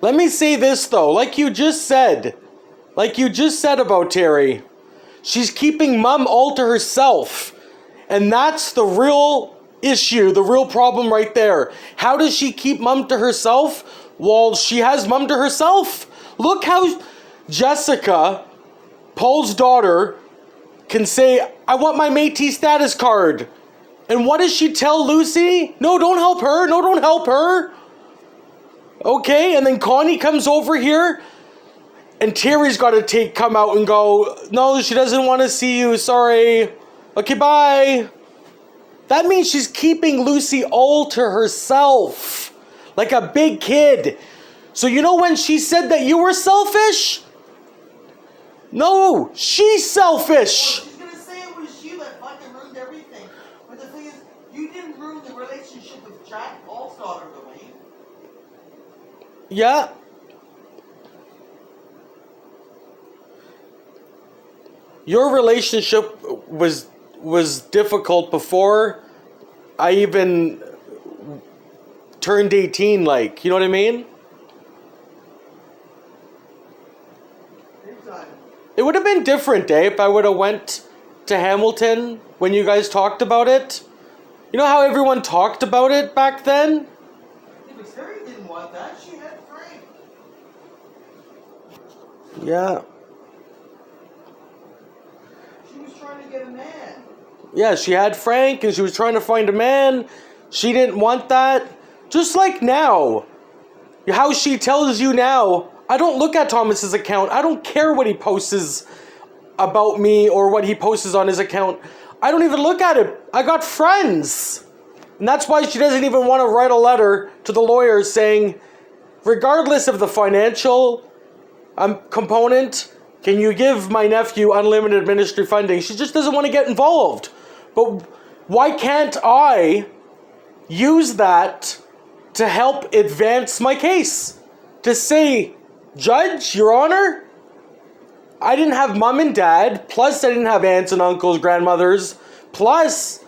Let me say this though, like you just said about Terry, she's keeping mom all to herself. And that's the real issue, the real problem right there. How does she keep mom to herself? Well, she has mom to herself. Look how Jessica, Paul's daughter, can say, I want my Métis status card. And what does she tell Lucy? No, don't help her. No, don't help her. Okay, and then Connie comes over here, and Terry's got to come out and go, no, she doesn't want to see you, sorry. Okay, bye. That means she's keeping Lucy all to herself, like a big kid. So you know when she said that you were selfish? No, she's selfish. She's going to say it was you that fucking ruined everything. But the thing is, you didn't ruin the relationship with Jack, Paul's daughter, Dwayne. Yeah. Your relationship was difficult before I even turned 18, like, you know what I mean? It would have been different, if I would have went to Hamilton when you guys talked about it. You know how everyone talked about it back then? Yeah, but Terry didn't want that. She had Frank. Yeah. She was trying to get a man. Yeah, she had Frank and she was trying to find a man. She didn't want that. Just like now. How she tells you now, I don't look at Thomas's account. I don't care what he posts about me or what he posts on his account. I don't even look at it. I got friends. And that's why she doesn't even want to write a letter to the lawyers saying, regardless of the financial component, can you give my nephew unlimited ministry funding? She just doesn't want to get involved. But why can't I use that to help advance my case? To say, Judge, Your Honor, I didn't have mom and dad, plus I didn't have aunts and uncles, grandmothers, plus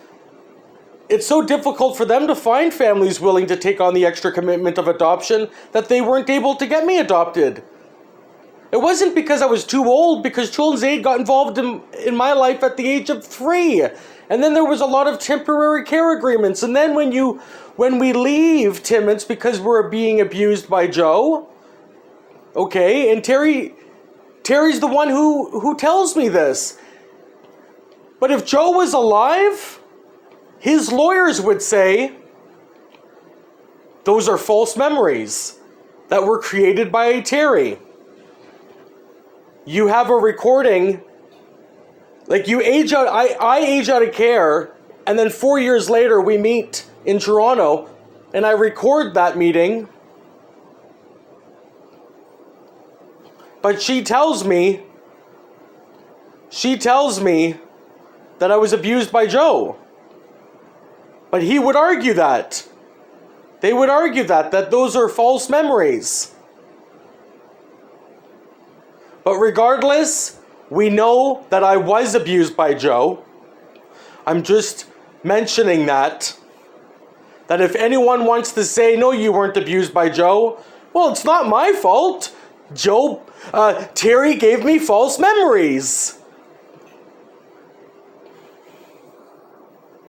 it's so difficult for them to find families willing to take on the extra commitment of adoption that they weren't able to get me adopted. It wasn't because I was too old, because Children's Aid got involved in my life at the age of 3. And then there was a lot of temporary care agreements. And then when we leave Timmins because we're being abused by Joe, okay, and Terry's the one who tells me this. But if Joe was alive, his lawyers would say, those are false memories that were created by Terry. You have a recording, like you age out, I age out of care, and then 4 years later we meet in Toronto, and I record that meeting. But she tells me that I was abused by Joe. But he would argue that. They would argue that those are false memories. But regardless, we know that I was abused by Joe. I'm just mentioning that if anyone wants to say, no, you weren't abused by Joe, well, it's not my fault. Terry gave me false memories.